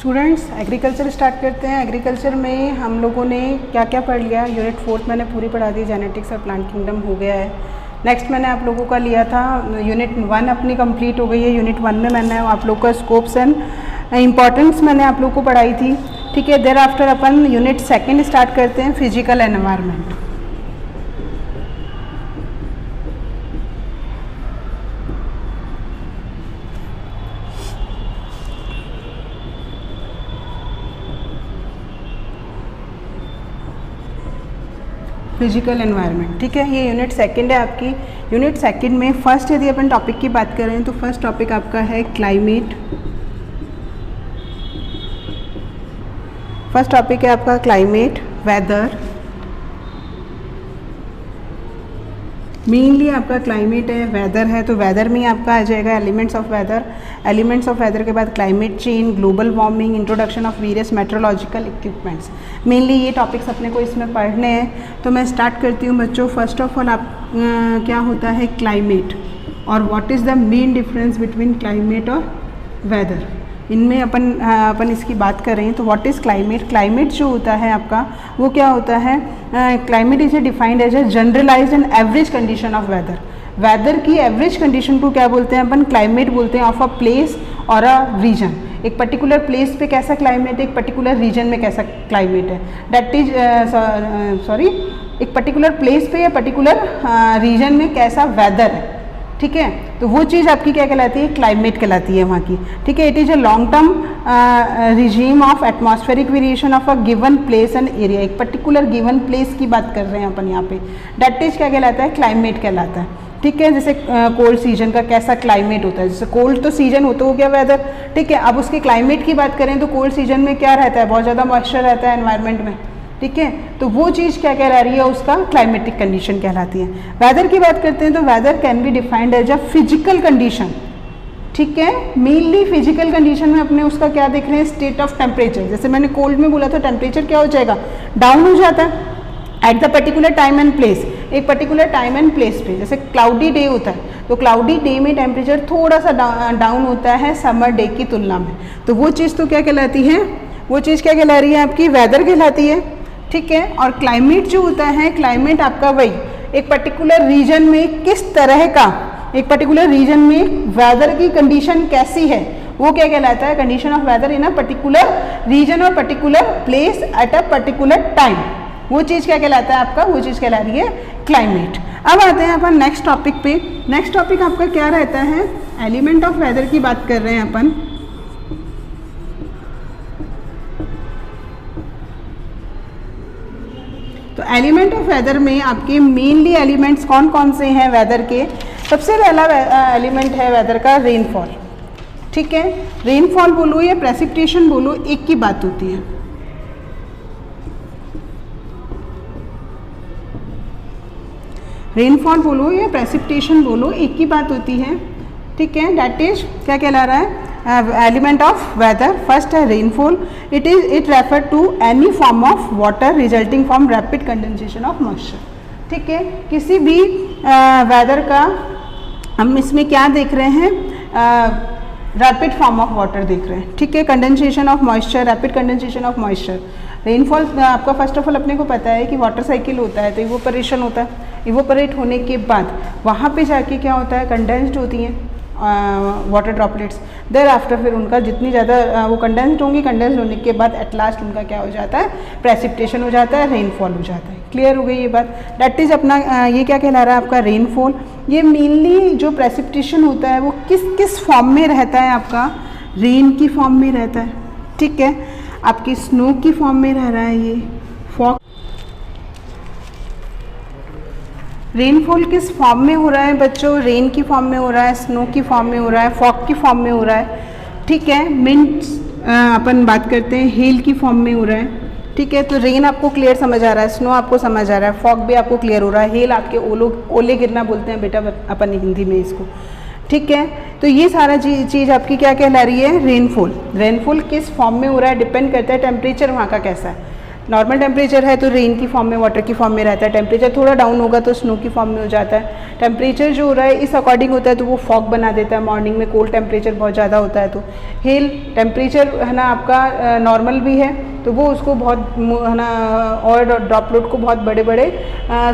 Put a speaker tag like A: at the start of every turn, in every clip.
A: Students agriculture start करते हैं। Agriculture में हम लोगों ने क्या क्या पढ़ लिया, यूनिट 4 मैंने पूरी पढ़ा दी, जेनेटिक्स और प्लांट किंगडम हो गया है। नेक्स्ट मैंने आप लोगों का लिया था यूनिट 1 अपनी कंप्लीट हो गई है। यूनिट 1 में मैंने आप लोग का स्कोप्स एंड इम्पॉर्टेंस मैंने आप लोग को पढ़ाई थी, ठीक है। देयर आफ्टर अपन यूनिट 2 स्टार्ट करते हैं, फिजिकल एनवायरनमेंट। फिजिकल एनवायरनमेंट, ठीक है। ये यूनिट 2 है आपकी। यूनिट 2 में फर्स्ट यदि अपन टॉपिक की बात करें तो फर्स्ट टॉपिक आपका है क्लाइमेट। फर्स्ट टॉपिक है आपका क्लाइमेट, वेदर। मेनली आपका क्लाइमेट है, वेदर है, तो वेदर में आपका आ जाएगा elements of weather. Elements of weather के बाद climate change, global warming, introduction of various meteorological equipments. मेनली ये टॉपिक्स अपने को इसमें पढ़ने हैं। तो मैं स्टार्ट करती हूँ बच्चों। फर्स्ट ऑफ ऑल आप क्या होता है क्लाइमेट और what is the main difference between climate और वेदर। इनमें अपन इसकी बात करें तो व्हाट इज़ क्लाइमेट। क्लाइमेट जो होता है आपका वो क्या होता है, climate is defined as a generalized and average condition of weather. Weather की एवरेज कंडीशन को क्या बोलते हैं अपन, क्लाइमेट बोलते हैं, ऑफ अ प्लेस और अ रीजन। एक पर्टिकुलर प्लेस पे कैसा क्लाइमेट है, एक पर्टिकुलर रीजन में कैसा क्लाइमेट है, दैट इज एक पर्टिकुलर प्लेस पे या पर्टिकुलर रीजन में कैसा वेदर है, ठीक है। तो वो चीज़ आपकी क्या कहलाती है, क्लाइमेट कहलाती है वहाँ की, ठीक है। It is a long term regime of atmospheric variation of a given place and area. एक पर्टिकुलर गिवन प्लेस की बात कर रहे हैं अपन यहाँ पे, दैट इज क्या कहलाता है, क्लाइमेट कहलाता है, ठीक है। जैसे कोल्ड सीजन का कैसा क्लाइमेट होता है, जैसे कोल्ड तो सीजन होता हो गया वेदर, ठीक है। अब उसके क्लाइमेट की बात करें तो कोल्ड सीजन में क्या रहता है, बहुत ज़्यादा मॉइस्चर रहता है एनवायरनमेंट में, ठीक है। तो वो चीज़ क्या कहला रही है, उसका क्लाइमेटिक कंडीशन कहलाती है। वेदर की बात करते हैं तो weather can be defined as a physical condition, ठीक है। मेनली फिजिकल कंडीशन में अपने उसका क्या देख रहे हैं, स्टेट ऑफ टेम्परेचर। जैसे मैंने कोल्ड में बोला था टेम्परेचर क्या हो जाएगा, डाउन हो जाता है at the particular time and place. एक पर्टिकुलर टाइम एंड प्लेस पे, जैसे क्लाउडी डे होता है तो क्लाउडी डे में टेम्परेचर थोड़ा सा डाउन होता है समर डे की तुलना में। तो वो चीज़ तो क्या कहलाती है, वो चीज़ क्या कहला रही है आपकी, वेदर कहलाती है, ठीक है। और क्लाइमेट जो होता है, क्लाइमेट आपका वही एक पर्टिकुलर रीजन में किस तरह का, एक पर्टिकुलर रीजन में वेदर की कंडीशन कैसी है, वो क्या कहलाता है, condition of weather in a particular region और particular place at a particular time. वो चीज़ क्या कहलाता है आपका, वो चीज़ कहला रही है क्लाइमेट। अब आते हैं अपन नेक्स्ट टॉपिक पे। नेक्स्ट टॉपिक आपका क्या रहता है, एलिमेंट ऑफ वेदर की बात कर रहे हैं अपन। तो एलिमेंट ऑफ वेदर में आपके मेनली एलिमेंट्स कौन कौन से हैं वेदर के। सबसे पहला एलिमेंट है वेदर का रेनफॉल, ठीक है। रेनफॉल बोलो या प्रेसिपिटेशन बोलो, एक की बात होती है। रेनफॉल बोलो या प्रेसिपिटेशन बोलो, एक की बात होती है, ठीक है। दैट इज क्या कहला रहा है, एलिमेंट ऑफ वेदर। फर्स्ट है rainfall, it refer to any form of water resulting from rapid condensation of moisture, ठीक है। किसी भी वेदर का हम इसमें क्या देख रहे हैं, रैपिड फॉर्म ऑफ वाटर देख रहे हैं, ठीक है। Condensation of moisture, rapid condensation of moisture. Rainfall आपका फर्स्ट ऑफ ऑल अपने को पता है कि वाटर साइकिल होता है, तो इवोपरेशन होता है। इवोपरेट होने के बाद वहाँ पे जाके क्या होता है, कंडेंस्ड होती हैं वाटर ड्रॉपलेट्स। देयर आफ्टर फिर उनका जितनी ज़्यादा वो कंडेंस्ड होंगी, कंडेंस्ड होने के बाद एट लास्ट उनका क्या हो जाता है, प्रेसिपिटेशन हो जाता है, रेनफॉल हो जाता है। क्लियर हो गई ये बात। दैट इज़ अपना ये क्या कहला रहा है आपका रेनफॉल। ये मेनली जो प्रेसिपिटेशन होता है वो किस किस फॉर्म में रहता है आपका, रेन की फॉर्म में रहता है, ठीक है। आपकी स्नो की फॉर्म में रह रहा है ये, फॉग। रेनफॉल किस फॉर्म में हो रहा है बच्चों, रेन की फॉर्म में हो रहा है, स्नो की फॉर्म में हो रहा है, फॉग की फॉर्म में हो रहा है, ठीक है। मिंट्स अपन बात करते हैं हेल की फॉर्म में हो रहा है, ठीक है। तो रेन आपको क्लियर समझ आ रहा है, स्नो आपको समझ आ रहा है, फॉग भी आपको क्लियर हो रहा है, हेल आपके ओले गिरना बोलते हैं बेटा अपन हिंदी में इसको, ठीक है। तो ये सारा चीज़ आपकी क्या कहला रही है, रेनफॉल। रेनफॉल किस फॉर्म में हो रहा है डिपेंड करता है टेम्परेचर वहाँ का कैसा है। नॉर्मल टेम्परेचर है तो रेन की फॉर्म में, वाटर की फॉर्म में रहता है। टेम्परेचर थोड़ा डाउन होगा तो स्नो की फॉर्म में हो जाता है। टेम्परेचर जो हो रहा है इस अकॉर्डिंग होता है तो वो फॉग बना देता है। मॉर्निंग में कोल्ड टेम्परेचर बहुत ज़्यादा होता है तो हेल टेम्परेचर है ना आपका नॉर्मल भी है तो वो उसको बहुत है ना और ड्रॉपलेट को बहुत बड़े बड़े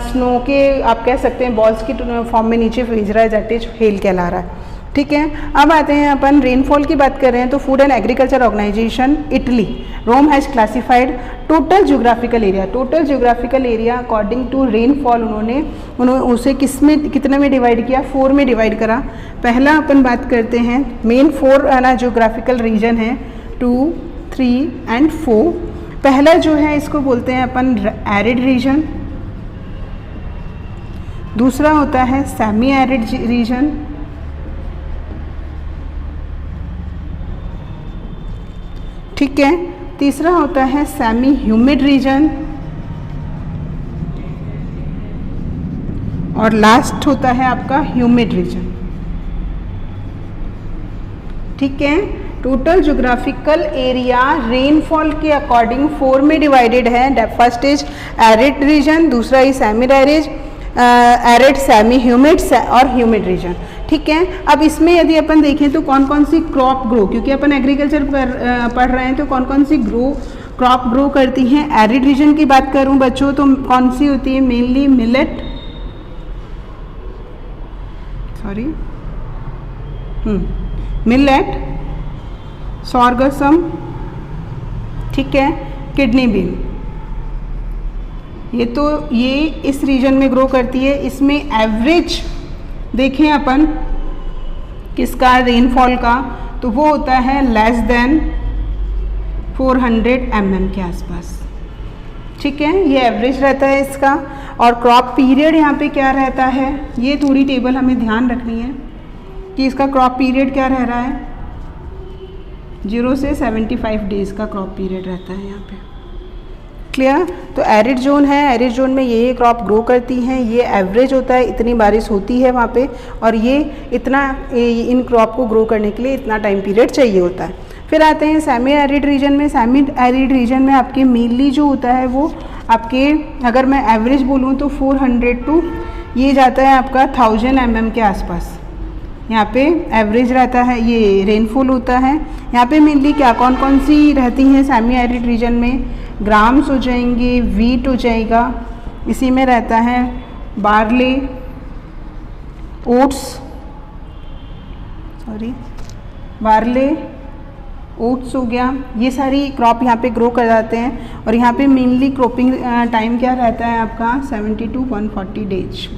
A: स्नो के आप कह सकते हैं बॉल्स की फॉर्म में नीचे भेज रहा है, दैट इज हेल कहला रहा है। ठीक है, अब आते हैं अपन रेनफॉल की बात कर रहे हैं तो Food and agriculture organisation Italy Rome has classified total geographical area according to rainfall. उन्होंने उसे किसमें कितने में डिवाइड किया? 4 में डिवाइड करा। पहला अपन बात करते हैं मेन 4 है ना ज्योग्राफिकल रीजन है 2, 3 एंड 4। पहला जो है इसको बोलते हैं अपन एरिड रीजन, दूसरा होता है सेमी एरिड रीजन, ठीक है, तीसरा होता है सेमी ह्यूमिड रीजन और लास्ट होता है आपका ह्यूमिड रीजन। ठीक है, टोटल ज्योग्राफिकल एरिया रेनफॉल के अकॉर्डिंग 4 में डिवाइडेड है। फर्स्ट इज एरिड रीजन, दूसरा is semi arid, semi humid और ह्यूमिड रीजन। ठीक है, अब इसमें यदि अपन देखें तो कौन कौन सी क्रॉप ग्रो, क्योंकि अपन एग्रीकल्चर पढ़ रहे हैं तो कौन कौन सी क्रॉप ग्रो करती हैं। एरिड रीजन की बात करूं बच्चों तो कौन सी होती है? मेनली मिलेट, मिलेट, सॉर्गसम, ठीक है, किडनी बीन, ये इस रीजन में ग्रो करती है। इसमें एवरेज देखें अपन किसका रेनफॉल का तो वो होता है लेस देन 400 mm के आसपास। ठीक है, ये एवरेज रहता है इसका। और क्रॉप पीरियड यहाँ पे क्या रहता है, ये थोड़ी टेबल हमें ध्यान रखनी है कि इसका क्रॉप पीरियड क्या रह रहा है, 0 से 75 डेज का क्रॉप पीरियड रहता है यहाँ पे। क्लियर? तो एरिड जोन है, एरिड जोन में ये क्रॉप ग्रो करती हैं, ये एवरेज होता है, इतनी बारिश होती है वहाँ पे और ये इतना इन क्रॉप को ग्रो करने के लिए इतना टाइम पीरियड चाहिए होता है। फिर आते हैं सेमी एरिड रीजन में। सेमी एरिड रीजन में आपके मेनली जो होता है वो आपके, अगर मैं एवरेज बोलूँ तो 400 टू ये जाता है आपका 1000 mm के आसपास यहाँ पे एवरेज रहता है, ये रेनफॉल होता है। यहाँ पे मेनली क्या कौन कौन सी रहती हैं सेमी एरिड रीजन में? ग्राम्स हो जाएंगे, वीट हो जाएगा, इसी में रहता है बार्ले, ओट्स, बार्ले, ओट्स हो गया, ये सारी क्रॉप यहाँ पे ग्रो कर जाते हैं। और यहाँ पे मेनली क्रॉपिंग टाइम क्या रहता है आपका 70 to 140 डेज।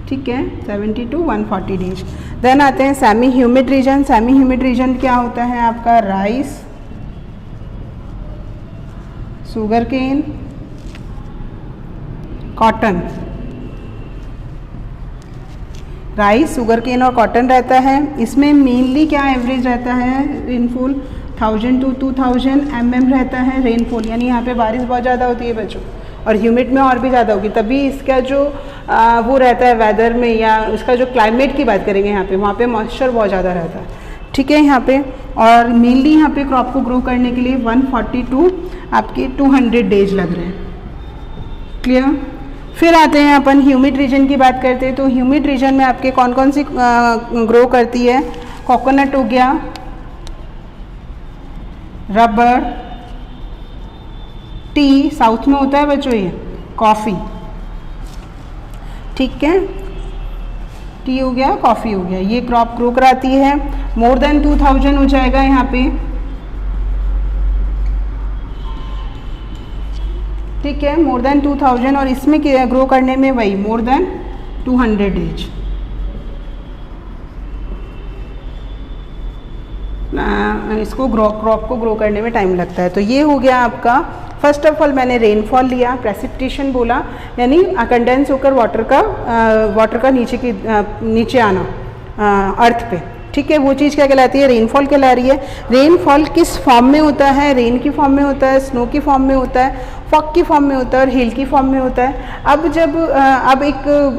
A: ठीक है, 70 to 140 डेज। देन आते हैं semi humid region. Semi humid region क्या होता है आपका? Rice, sugar cane, cotton, rice, sugar cane और कॉटन रहता है। इसमें मेनली क्या एवरेज रहता है रेनफॉल? 1000 to 2000 mm रहता है रेनफॉल, यानी यहाँ पे बारिश बहुत ज़्यादा होती है बच्चों, और ह्यूमिड में और भी ज़्यादा होगी। तभी इसका जो वो रहता है वेदर में, या इसका जो क्लाइमेट की बात करेंगे यहाँ पे, वहाँ पे मॉइस्चर बहुत ज़्यादा रहता है। ठीक है, यहाँ पे और मेनली यहाँ पे क्रॉप को ग्रो करने के लिए 140 टू आपके 200 डेज लग रहे हैं। क्लियर? फिर आते हैं अपन ह्यूमिड रीजन की बात करते हैं तो ह्यूमिड रीजन में आपके कौन कौन सी ग्रो करती है? कोकोनट हो गया, रबर, टी, साउथ में होता है बच्चों ये, कॉफ़ी, ठीक है, टी हो गया, कॉफ़ी हो गया, ये क्रॉप ग्रो कराती है। मोर देन 2000 हो जाएगा यहाँ पे। ठीक है, मोर देन 2000, और इसमें ग्रो करने में वही मोर देन 200 डेज। इसको क्रॉप को ग्रो करने में टाइम लगता है। तो ये हो गया आपका, फर्स्ट ऑफ ऑल मैंने रेनफॉल लिया, प्रेसिपिटेशन बोला, यानी कंडेंस होकर वाटर का नीचे आना अर्थ पे। ठीक है, वो चीज़ क्या कहलाती है? रेनफॉल कहला रही है। रेनफॉल किस फॉर्म में होता है? रेन की फॉर्म में होता है, स्नो की फॉर्म में होता है, फॉग की फॉर्म में होता है और हेल की फॉर्म में होता है। अब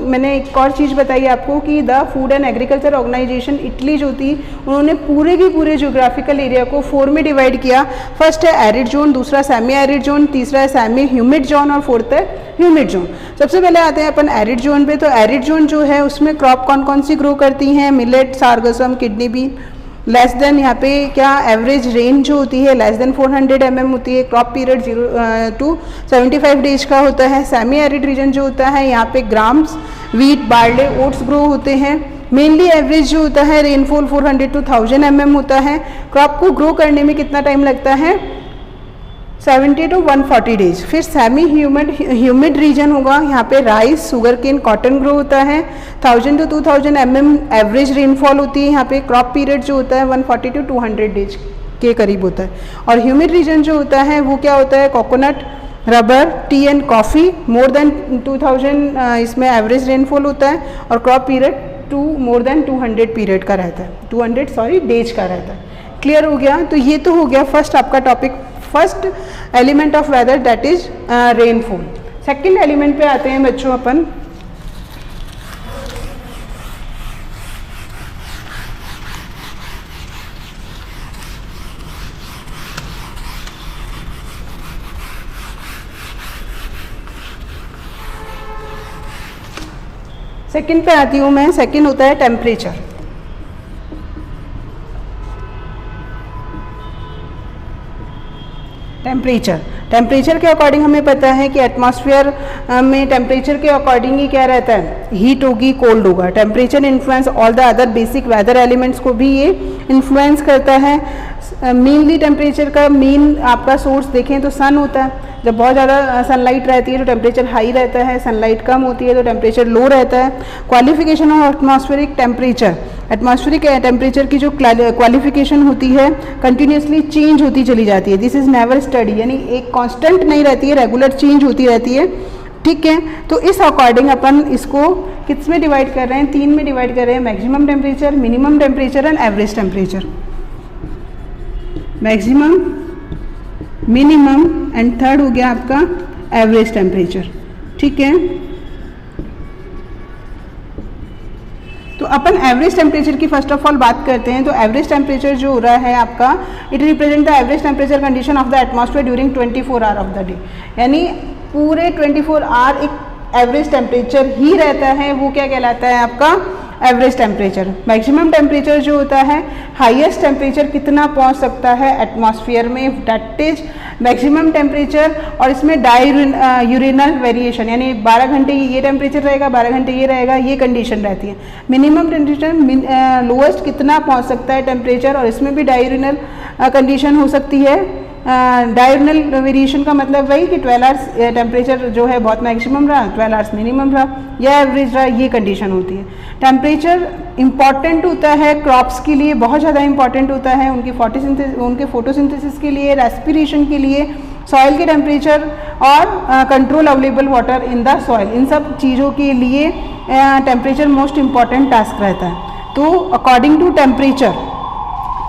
A: मैंने एक और चीज़ बताई आपको कि the food and agriculture organisation Italy जो थी उन्होंने पूरे के पूरे ज्योग्राफिकल एरिया को 4 में डिवाइड किया। फर्स्ट है एरिड जोन, दूसरा सेमी एरिड जोन, तीसरा है सेमी ह्यूमिड जोन और फोर्थ है ह्यूमिड जोन। सबसे पहले आते हैं अपन एरिड जोन पे। तो एरिड जोन जो है उसमें क्रॉप कौन कौन सी ग्रो करती हैं? Millet, sorghum, kidney bean. Less than यहाँ पे क्या एवरेज रेंज जो होती है लेस देन 400 mm होती है। क्रॉप पीरियड 0 to 75 डेज का होता है। सेमी एरिड रीजन जो होता है यहाँ पे grams, wheat, barley, oats grow होते हैं। मेनली एवरेज जो होता है रेनफॉल 400 to 1000 mm होता है। क्रॉप को ग्रो करने में कितना टाइम लगता है? 70 to 140 डेज। फिर सेमी ह्यूमिड रीजन होगा, यहाँ पे rice, sugar cane, cotton grow होता है। 1000 to 2000 mm एवरेज रेनफॉल होती है। यहाँ पे क्रॉप पीरियड जो होता है 140 to 200 डेज के करीब होता है। और ह्यूमिड रीजन जो होता है वो क्या होता है? Coconut, rubber, T and coffee. More than 2000 इसमें एवरेज रेनफॉल होता है और crop period more than 200 period का रहता है, 200 डेज का रहता है। क्लियर हो गया? तो ये तो हो गया फर्स्ट आपका topic, first element of whether that is rainfall. Second element पे आते हैं बच्चों अपन। सेकेंड पे आती हूँ मैं। सेकेंड होता है टेम्परेचर। टेम्परेचर के अकॉर्डिंग हमें पता है कि एटमॉस्फेयर में टेम्परेचर के अकॉर्डिंग ही क्या रहता है? हीट होगी, कोल्ड होगा। Temperature influence all the other basic weather elements को भी ये इन्फ्लुएंस करता है। मेनली टेम्परेचर का मेन आपका सोर्स देखें तो सन होता है। जब बहुत ज़्यादा सनलाइट रहती है तो टेम्परेचर हाई रहता है, सनलाइट कम होती है तो टेम्परेचर लो रहता है। Qualification of atmospheric temperature, atmospheric temperature की जो क्वालिफिकेशन होती है कंटिन्यूसली चेंज होती चली जाती है। दिस इज़ नेवर स्टडी, यानी एक कांस्टेंट नहीं रहती है, रेगुलर चेंज होती रहती है। ठीक है, तो इस अकॉर्डिंग अपन इसको किस में डिवाइड कर रहे हैं? 3 में डिवाइड कर रहे हैं। Maximum temperature, minimum temperature and average temperature. Maximum, minimum and third हो गया आपका एवरेज टेम्परेचर। ठीक है, तो अपन एवरेज टेम्परेचर की फर्स्ट ऑफ ऑल बात करते हैं। तो एवरेज टेम्परेचर जो हो रहा है आपका, it represent the average temperature condition of the atmosphere during 24 hour of the day. यानी पूरे 24 आवर एक एवरेज टेम्परेचर ही रहता है, वो क्या कहलाता है आपका? Average temperature. मैक्सिमम टेम्परेचर जो होता है, हाईएस्ट टेम्परेचर कितना पहुंच सकता है एटमॉस्फेयर में, दैट इज मैक्सिमम टेम्परेचर। और इसमें यूरिनल वेरिएशन, यानी 12 घंटे ये टेम्परेचर रहेगा, 12 घंटे ये रहेगा, ये कंडीशन रहती है। मिनिमम टेम्परेचर लोएस्ट कितना पहुंच सकता है टेम्परेचर, और इसमें भी डाययूरिनल कंडीशन हो सकती है। डाययूरिनल वेरिएशन का मतलब वही कि 12 आवर्स टेम्परेचर जो है बहुत मैक्सिमम रहा, 12 आवर्स मिनिमम रहा या एवरेज रहा, ये कंडीशन होती है। टेम्परेचर इंपॉर्टेंट होता है क्रॉप्स के लिए, बहुत ज़्यादा इंपॉर्टेंट होता है उनके फोटोसिंथेसिस के लिए, रेस्पिरेशन के लिए, सॉइल के टेम्परेचर और control available water in the soil, इन सब चीज़ों के लिए टेम्परेचर मोस्ट इम्पॉर्टेंट टास्क रहता है। तो according to temperature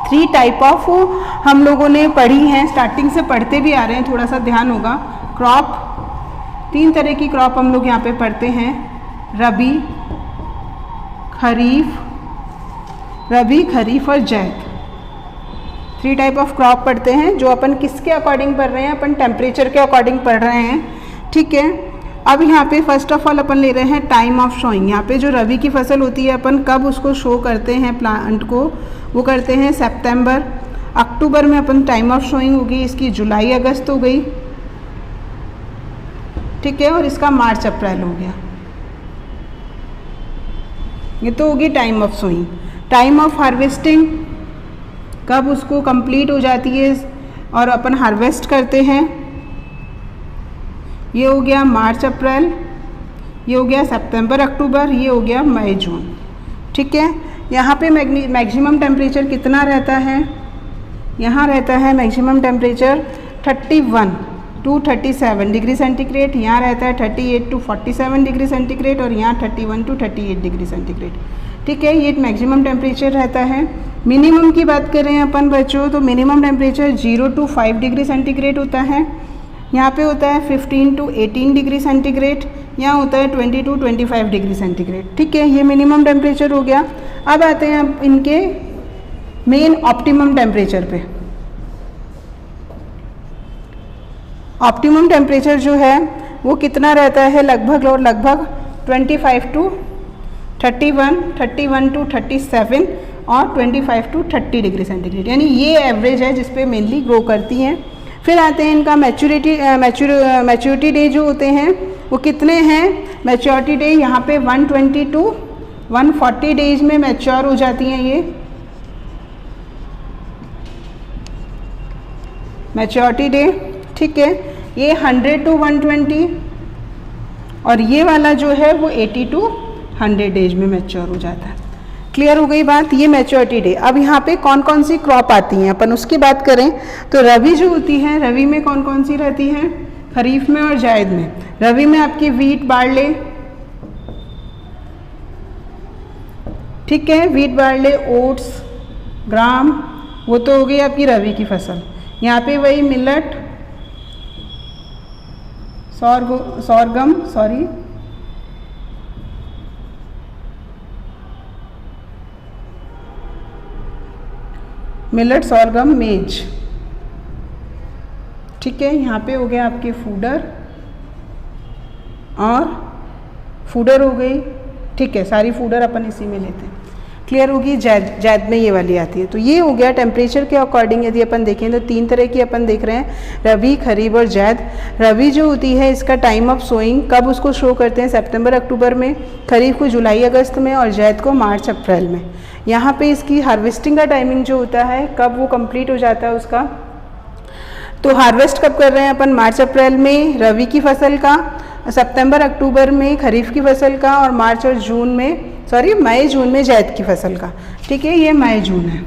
A: 3 type of हम लोगों ने पढ़ी हैं, स्टार्टिंग से पढ़ते भी आ रहे हैं, थोड़ा सा ध्यान होगा। क्रॉप, 3 तरह की क्रॉप हम लोग यहाँ पे पढ़ते हैं, रबी, खरीफ और जैद। 3 टाइप ऑफ क्रॉप पढ़ते हैं जो अपन किसके अकॉर्डिंग पढ़ रहे हैं? अपन टेम्परेचर के अकॉर्डिंग पढ़ रहे हैं। ठीक है, अब यहाँ पे फर्स्ट ऑफ ऑल अपन ले रहे हैं टाइम ऑफ शोइंग। यहाँ पे जो रबी की फसल होती है अपन कब उसको शो करते हैं प्लांट को? वो करते हैं सितंबर अक्टूबर में अपन टाइम ऑफ शोइंग होगी इसकी, जुलाई अगस्त हो गई। ठीक है, और इसका मार्च अप्रैल हो गया। ये तो होगी time of sowing. Time of harvesting, कब उसको कंप्लीट हो जाती है और अपन हार्वेस्ट करते हैं, ये हो गया मार्च अप्रैल, ये हो गया सितंबर अक्टूबर, ये हो गया मई जून। ठीक है, यहाँ पे मैक्सिमम टेम्परेचर कितना रहता है? यहाँ रहता है maximum temperature 31 to 37 degree centigrade, यहाँ रहता है 38 to 47 डिग्री सेंटीग्रेड और यहाँ 31 to 38 डिग्री सेंटीग्रेड। ठीक है, ये मैक्सिमम टेम्परेचर रहता है। मिनिमम की बात करें अपन बच्चों, तो minimum temperature 0 to 5 degree centigrade होता है। यहाँ पे होता है 15 to 18 डिग्री सेंटीग्रेड, यहाँ होता है 20 to 25 डिग्री सेंटीग्रेड। ठीक है, ये मिनिमम टेम्परेचर हो गया। अब आते हैं आप इनके मेन ऑप्टिमम टेम्परेचर पे। ऑप्टिमम टेम्परेचर जो है वो कितना रहता है लगभग और लगभग 25 to 31, 31 to 37 और 25 to 30 डिग्री सेंटीग्रेड, यानी ये एवरेज है जिस पे मेनली ग्रो करती हैं। फिर आते हैं इनका मैच्योरिटी डे जो होते हैं वो कितने हैं। मैच्योरिटी डे यहाँ पे 120 to 140 डेज में मैच्योर हो जाती हैं ये। मैच्योरिटी डे, ठीक है, ये 100 to 120 और ये वाला जो है वो 80 to 100 डेज में मैच्योर हो जाता है। क्लियर हो गई बात, ये मैच्योरिटी डे। अब यहाँ पे कौन कौन सी क्रॉप आती हैं अपन उसकी बात करें तो रबी जो होती है, रबी में कौन कौन सी रहती हैं, खरीफ में और जायद में। रबी में आपकी वीट, बार्ले, ठीक है, वीट, बार्ले, ओट्स, ग्राम, वो तो हो गई आपकी रबी की फसल। यहाँ पे वही मिलेट, सॉरगम, मिलेट, सॉरगम, मेज, ठीक है। यहाँ पे हो गया आपके फूडर और फूडर हो गई, ठीक है, सारी फूडर अपन इसी में लेते हैं। क्लियर होगी। जैद में ये वाली आती है। तो ये हो गया टेम्परेचर के अकॉर्डिंग यदि अपन देखें तो 3 तरह की अपन देख रहे हैं, रबी, खरीफ और जैद। रबी जो होती है इसका टाइम ऑफ सोइंग कब उसको शो करते हैं, सितंबर अक्टूबर में, खरीफ को जुलाई अगस्त में और जैद को मार्च अप्रैल में। यहाँ पे इसकी हार्वेस्टिंग का टाइमिंग जो होता है कब वो कंप्लीट हो जाता है उसका, तो हार्वेस्ट कब कर रहे हैं अपन, मार्च अप्रैल में रबी की फसल का, सितंबर अक्टूबर में खरीफ की फसल का और मार्च और जून में, सॉरी मई जून में जैद की फसल का। ठीक है, ये मई जून है।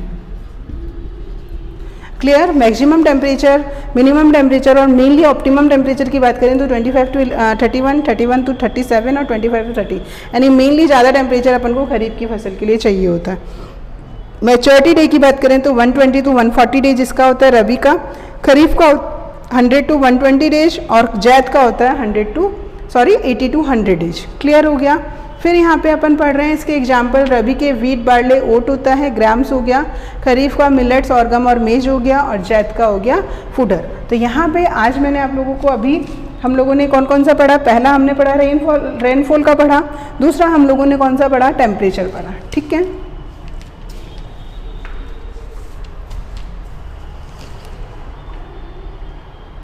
A: Clear. Maximum temperature, minimum temperature और मेनली ऑप्टिमम टेम्परेचर की बात करें तो 25 to 31, 31 to 37 और 25 to 30, यानी मेनली ज़्यादा टेम्परेचर अपन को खरीफ की फसल के लिए चाहिए होता है। मैच्योरिटी डे की बात करें तो 120 to 140 डेज इसका होता है रबी का, खरीफ का 100 to 120 डेज और जैद का होता है 80 to 100 डेज। क्लियर हो गया। फिर यहाँ पे अपन पढ़ रहे हैं इसके एग्जाम्पल, रबी के वीट, बार्ले, ओट होता है, ग्राम्स हो गया, खरीफ का मिलेट्स, ऑर्गम और मेज हो गया और जैद का हो गया फूडर। तो यहाँ पे आज मैंने आप लोगों को अभी हम लोगों ने कौन कौन सा पढ़ा, पहला हमने पढ़ा रेनफॉल का पढ़ा, दूसरा हम लोगों ने कौन सा पढ़ा, टेम्परेचर पढ़ा। ठीक है।